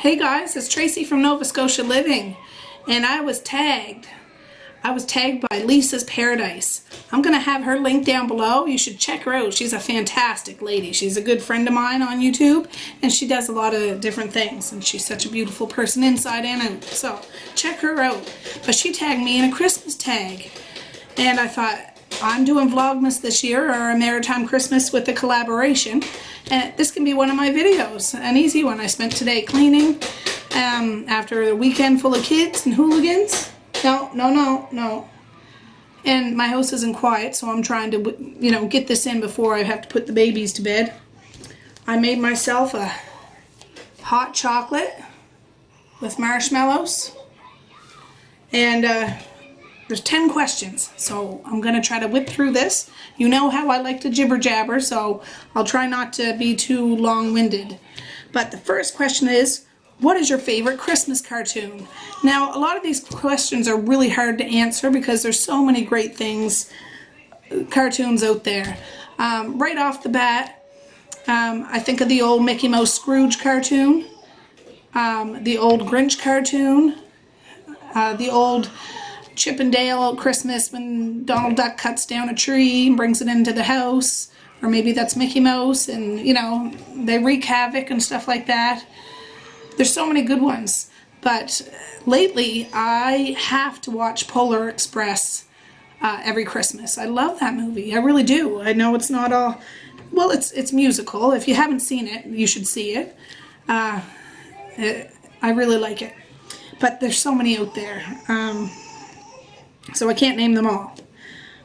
Hey guys, it's Tracy from Nova Scotia Living, and I was tagged by Lisa's Paradise. I'm going to have her link down below. You should check her out. She's a fantastic lady. She's a good friend of mine on YouTube, and she does a lot of different things, and she's such a beautiful person inside and out. So check her out. But she tagged me in a Christmas tag, and I thought, I'm doing Vlogmas this year, or a Maritime Christmas with a collaboration, and this can be one of my videos, an easy one. I spent today cleaning after a weekend full of kids and hooligans. No. And my house isn't quiet, so I'm trying to, get this in before I have to put the babies to bed. I made myself a hot chocolate with marshmallows, and there's 10 questions, so I'm going to try to whip through this. You know how I like to jibber jabber, so I'll try not to be too long-winded. But the first question is, what is your favorite Christmas cartoon? Now, a lot of these questions are really hard to answer because there's so many great things, cartoons out there. Right off the bat, I think of the old Mickey Mouse Scrooge cartoon, the old Grinch cartoon, the old Chip and Dale Christmas when Donald Duck cuts down a tree and brings it into the house, or maybe that's Mickey Mouse and they wreak havoc and stuff like that. There's so many good ones, but lately I have to watch Polar Express every Christmas. I love that movie. I really do. I know it's not all, well, it's musical. If you haven't seen it, you should see it. I really like it, but there's so many out there. So I can't name them all.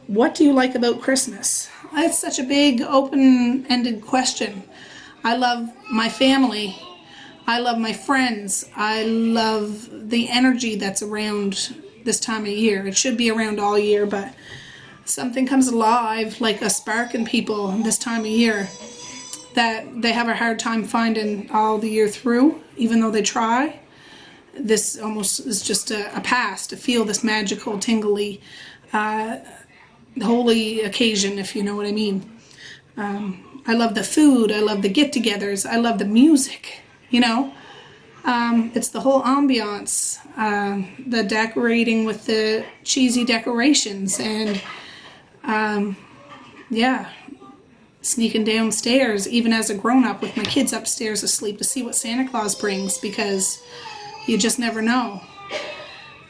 What do you like about Christmas? It's such a big, open-ended question. I love my family. I love my friends. I love the energy that's around this time of year. It should be around all year, but something comes alive, like a spark in people this time of year that they have a hard time finding all the year through, even though they try. This almost is just a pass to feel this magical, tingly, holy occasion, if you know what I mean. I love the food. I love the get-togethers. I love the music, It's the whole ambiance, the decorating with the cheesy decorations, and, sneaking downstairs, even as a grown-up with my kids upstairs asleep, to see what Santa Claus brings, because you just never know.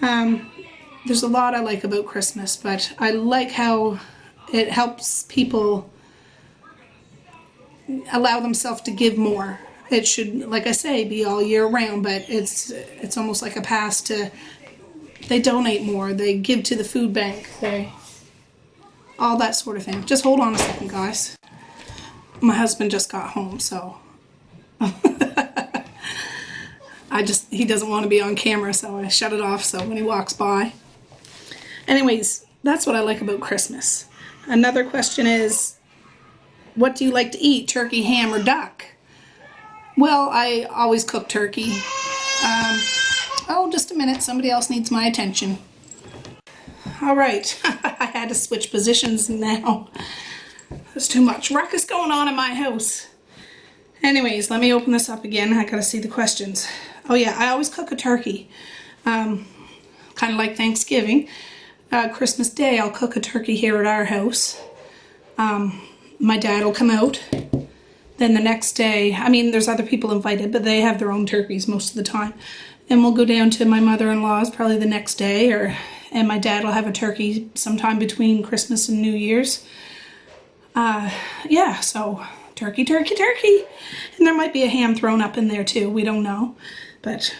There's a lot I like about Christmas, but I like how it helps people allow themselves to give more. It should, like I say, be all year round, but it's almost like a pass to, they donate more, they give to the food bank, all that sort of thing. Just hold on a second, guys. My husband just got home, so he doesn't want to be on camera, so I shut it off so when he walks by. Anyways, that's what I like about Christmas. Another question is, what do you like to eat, turkey, ham, or duck? Well, I always cook turkey. Oh, just a minute, somebody else needs my attention. All right, I had to switch positions now. There's too much ruckus going on in my house. Anyways, let me open this up again. I gotta see the questions. Oh yeah, I always cook a turkey. Kind of like Thanksgiving. Christmas Day, I'll cook a turkey here at our house. My dad will come out. Then the next day, there's other people invited, but they have their own turkeys most of the time. And we'll go down to my mother-in-law's probably the next day, and my dad will have a turkey sometime between Christmas and New Year's. So turkey. And there might be a ham thrown up in there too, we don't know. But,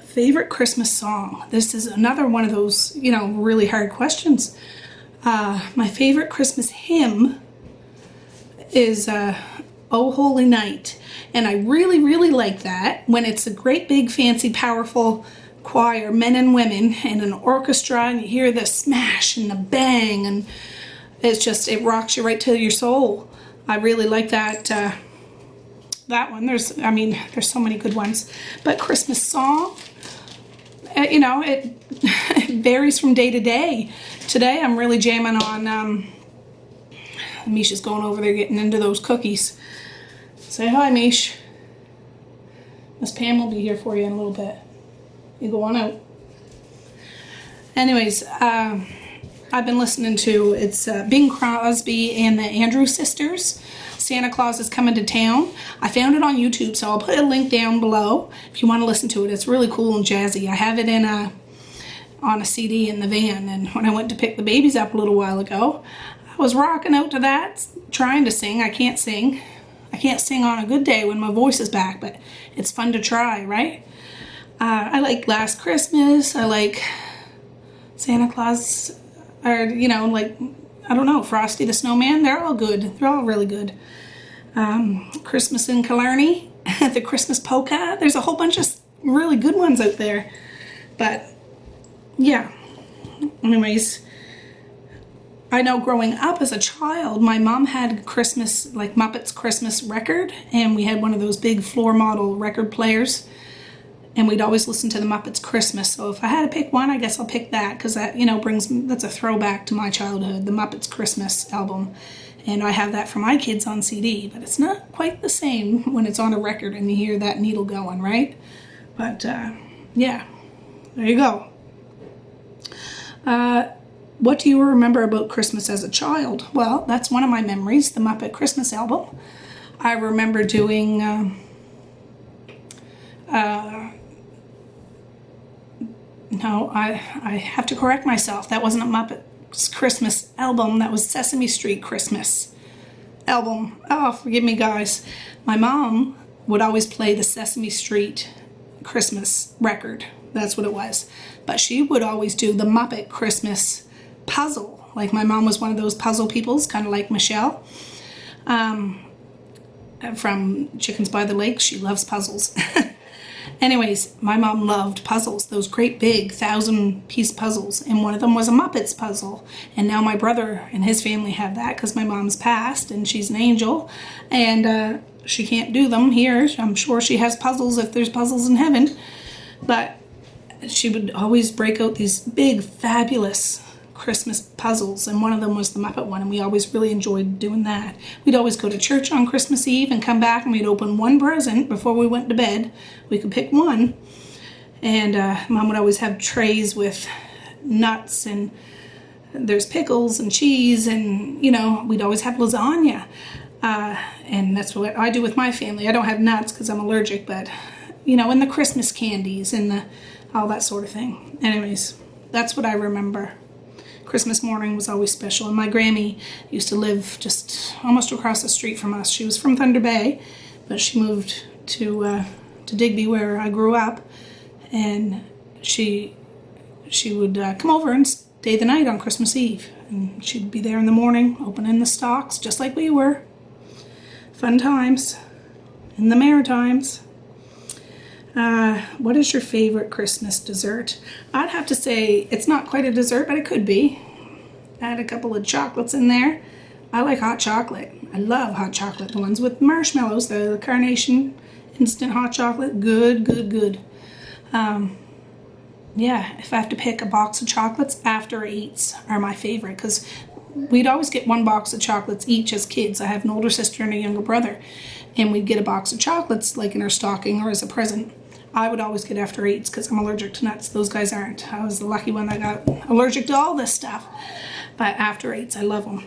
Favorite Christmas song. This is another one of those, really hard questions. My favorite Christmas hymn is Oh Holy Night. And I really, really like that when it's a great big fancy powerful choir, men and women, and an orchestra, and you hear the smash and the bang, and it rocks you right to your soul. I really like that one. There's so many good ones. But Christmas song, it varies from day to day. Today I'm really jamming on, Misha's going over there getting into those cookies. Say hi, Mish. Miss Pam will be here for you in a little bit. You go on out. Anyways, I've been listening to, it's Bing Crosby and the Andrews sisters. Santa Claus is Coming to Town. I found it on YouTube, so I'll put a link down below if you want to listen to it. It's really cool and jazzy. I have it in on a CD in the van, and when I went to pick the babies up a little while ago, I was rocking out to that, trying to sing. I can't sing. I can't sing on a good day when my voice is back, but it's fun to try, right? I like Last Christmas. I like Santa Claus, or, you know, like, I don't know, Frosty the Snowman. They're all good. They're all really good. Christmas in Killarney, the Christmas Polka. There's a whole bunch of really good ones out there. But, yeah. Anyways, I know growing up as a child, my mom had Christmas, like Muppets Christmas record, and we had one of those big floor model record players, and we'd always listen to the Muppets Christmas. So if I had to pick one, I guess I'll pick that, because that, you know, that's a throwback to my childhood, the Muppets Christmas album. And I have that for my kids on CD, but it's not quite the same when it's on a record and you hear that needle going, right? But, yeah, there you go. What do you remember about Christmas as a child? Well, that's one of my memories, the Muppet Christmas album. I remember doing, no, I have to correct myself. That wasn't a Muppet's Christmas album. That was Sesame Street Christmas album. Oh, forgive me, guys. My mom would always play the Sesame Street Christmas record. That's what it was. But she would always do the Muppet Christmas puzzle. Like, my mom was one of those puzzle peoples, kind of like Michelle. From Chickens by the Lake. She loves puzzles. Anyways, my mom loved puzzles, those great big 1,000-piece puzzles, and one of them was a Muppets puzzle. And now my brother and his family have that because my mom's passed and she's an angel, and she can't do them here. I'm sure she has puzzles if there's puzzles in heaven, but she would always break out these big, fabulous Christmas puzzles, and one of them was the Muppet one, and we always really enjoyed doing that. We'd always go to church on Christmas Eve and come back, and we'd open one present before we went to bed. We could pick one, and Mom would always have trays with nuts, and there's pickles and cheese, and, you know, we'd always have lasagna, and that's what I do with my family. I don't have nuts because I'm allergic, but, you know, and the Christmas candies and all that sort of thing. Anyways, that's what I remember. Christmas morning was always special, and my Grammy used to live just almost across the street from us. She was from Thunder Bay, but she moved to Digby, where I grew up, and she would come over and stay the night on Christmas Eve, and she'd be there in the morning opening the stocks just like we were. Fun times in the Maritimes. What is your favorite Christmas dessert? I'd have to say it's not quite a dessert, but it could be. Add a couple of chocolates in there. I like hot chocolate. I love hot chocolate. The ones with marshmallows, the Carnation instant hot chocolate. Good, good, good. Yeah, if I have to pick a box of chocolates, After Eights are my favorite, because we'd always get one box of chocolates each as kids. I have an older sister and a younger brother, and we'd get a box of chocolates like in our stocking or as a present. I would always get After Eights because I'm allergic to nuts. Those guys aren't. I was the lucky one that got allergic to all this stuff. But After Eights, I love them.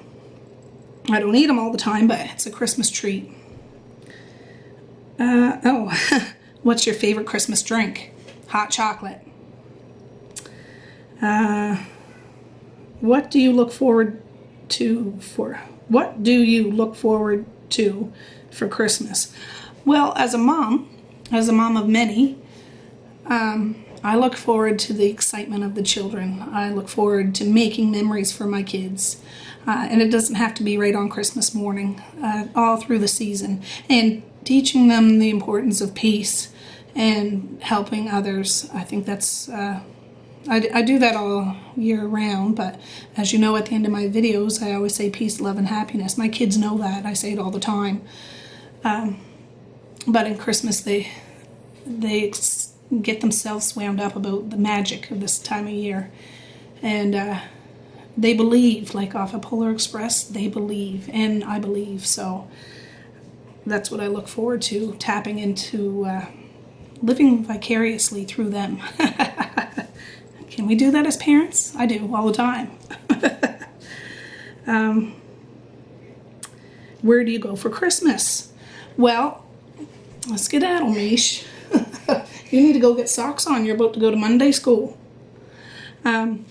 I don't eat them all the time, but it's a Christmas treat. What's your favorite Christmas drink? Hot chocolate. What do you look forward to for Christmas? Well, as a mom of many, I look forward to the excitement of the children. I look forward to making memories for my kids. And it doesn't have to be right on Christmas morning, all through the season. And teaching them the importance of peace and helping others. I think that's, I do that all year round, but as you know, at the end of my videos, I always say peace, love, and happiness. My kids know that. I say it all the time. But in Christmas, they get themselves wound up about the magic of this time of year. And they believe, like off of Polar Express, they believe, and I believe. So that's what I look forward to, tapping into living vicariously through them. Can we do that as parents? I do all the time. Where do you go for Christmas? Well, let's skedaddle, Mish. You need to go get socks on. You're about to go to Monday school. When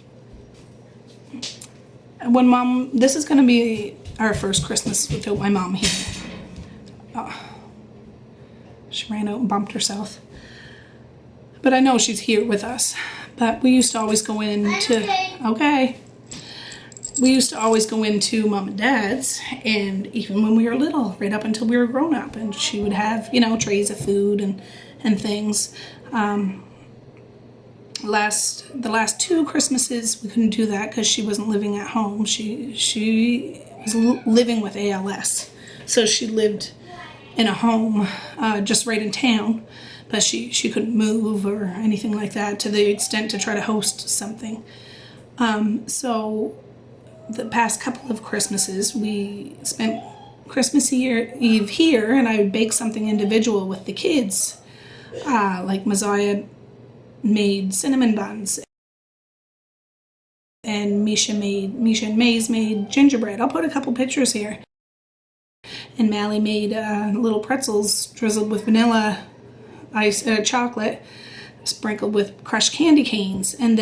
Mom, this is going to be our first Christmas without my mom here. She ran out and bumped herself. But I know she's here with us. But we used to always go into... Okay. We used to always go into Mom and Dad's, and even when we were little, right up until we were grown up, and she would have, you know, trays of food and things. The last 2 Christmases we couldn't do that because she wasn't living at home. She was living with ALS, so she lived in a home just right in town, but she couldn't move or anything like that to the extent to try to host something. So the past couple of Christmases we spent Christmas Eve here, and I would bake something individual with the kids, like Messiah made cinnamon buns, and Misha and Maze made gingerbread. I'll put a couple pictures here. And Mally made little pretzels drizzled with vanilla ice chocolate, sprinkled with crushed candy canes. And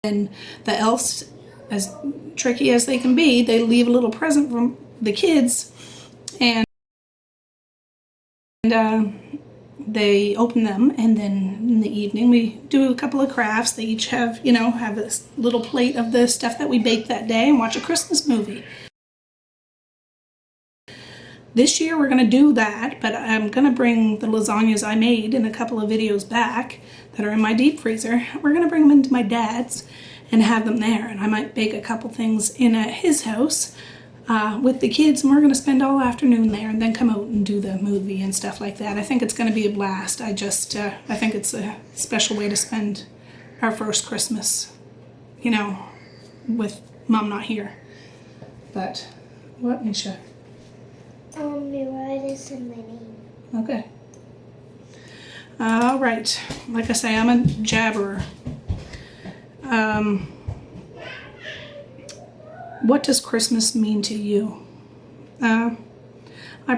then the elves, as tricky as they can be, they leave a little present from the kids, and they open them, and then in the evening we do a couple of crafts. They each have, you know, have a little plate of the stuff that we baked that day and watch a Christmas movie. This year we're going to do that, but I'm going to bring the lasagnas I made in a couple of videos back that are in my deep freezer. We're going to bring them into my dad's and have them there, and I might bake a couple things in at his house with the kids, and we're going to spend all afternoon there and then come out and do the movie and stuff like that. I think it's going to be a blast. I think it's a special way to spend our first Christmas, you know, with Mom not here. But what, Misha? Mira is in my name. Okay. All right. Like I say, I'm a jabberer. What does Christmas mean to you? I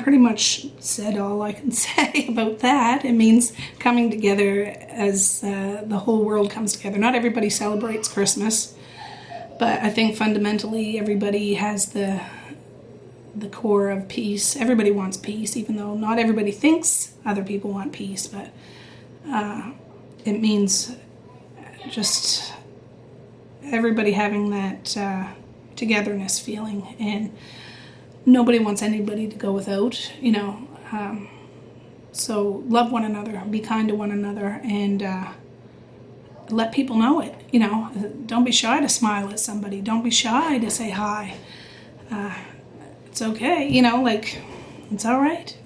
pretty much said all I can say about that. It means coming together as the whole world comes together. Not everybody celebrates Christmas, but I think fundamentally everybody has the core of peace. Everybody wants peace, even though not everybody thinks other people want peace, but it means just everybody having that togetherness feeling, and nobody wants anybody to go without, you know. So love one another, be kind to one another, and let people know it, you know. Don't be shy to smile at somebody. Don't be shy to say hi. It's okay, you know, like, it's all right.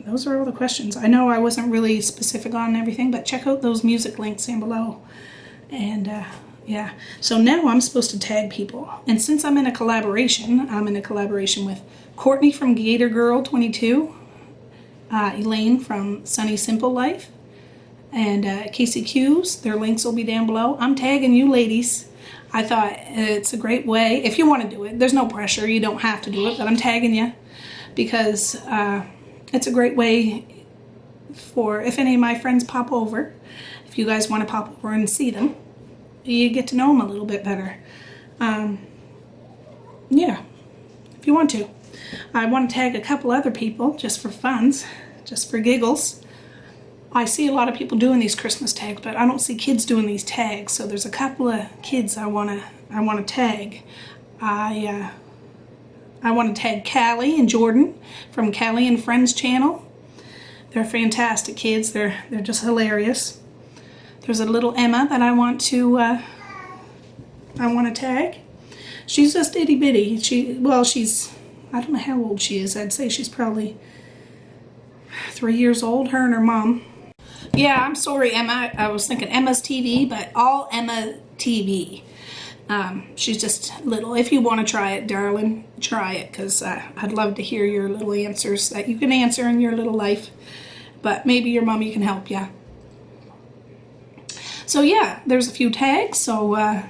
Those are all the questions. I know I wasn't really specific on everything, but check out those music links down below. And yeah, so now I'm supposed to tag people. And since I'm in a collaboration with Courtney from Gator Girl 22, Elaine from Sunny Simple Life, and Casey Q's. Their links will be down below. I'm tagging you ladies. I thought it's a great way, if you want to do it, there's no pressure, you don't have to do it, but I'm tagging you because it's a great way for, if any of my friends pop over, if you guys want to pop over and see them, you get to know them a little bit better. Yeah, if you want to. I want to tag a couple other people just for funs, just for giggles. I see a lot of people doing these Christmas tags, but I don't see kids doing these tags. So there's a couple of kids I want to tag. I want to tag Callie and Jordan from Callieandherfriends channel. They're fantastic kids. They're just hilarious. There's a little Emma that I want to tag. She's just itty bitty. She's I don't know how old she is. I'd say she's probably 3 years old. Her and her mom. Yeah, I'm sorry, Emma. I was thinking Emma's TV, but all Emma TV. She's just little. If you want to try it, darling, try it, because I'd love to hear your little answers that you can answer in your little life. But maybe your mommy can help you. So yeah, there's a few tags, so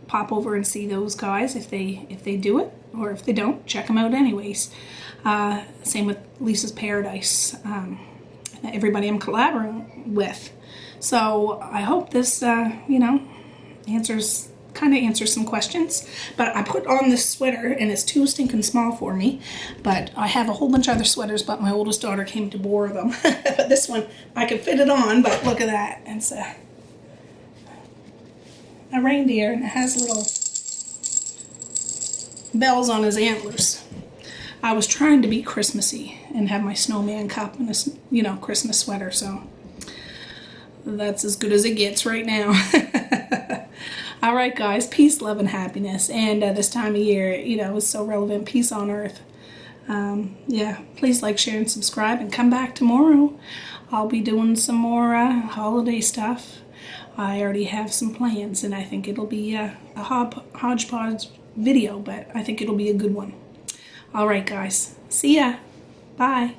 pop over and see those guys if they do it, or if they don't, check them out anyways. Same with Lisa's Paradise, everybody I'm collaborating with. So I hope this, you know, kind of answers some questions. But I put on this sweater and it's too stinking small for me. But I have a whole bunch of other sweaters, but my oldest daughter came to borrow them. But this one, I can fit it on, but look at that. It's a reindeer, and it has little bells on his antlers. I was trying to be Christmassy and have my snowman cup and a, you know, Christmas sweater, so that's as good as it gets right now. All right, guys, peace, love, and happiness. And this time of year, you know, is so relevant. Peace on earth. Yeah, please like, share, and subscribe, and come back tomorrow. I'll be doing some more holiday stuff. I already have some plans, and I think it'll be a hodgepodge video, but I think it'll be a good one. All right, guys. See ya. Bye.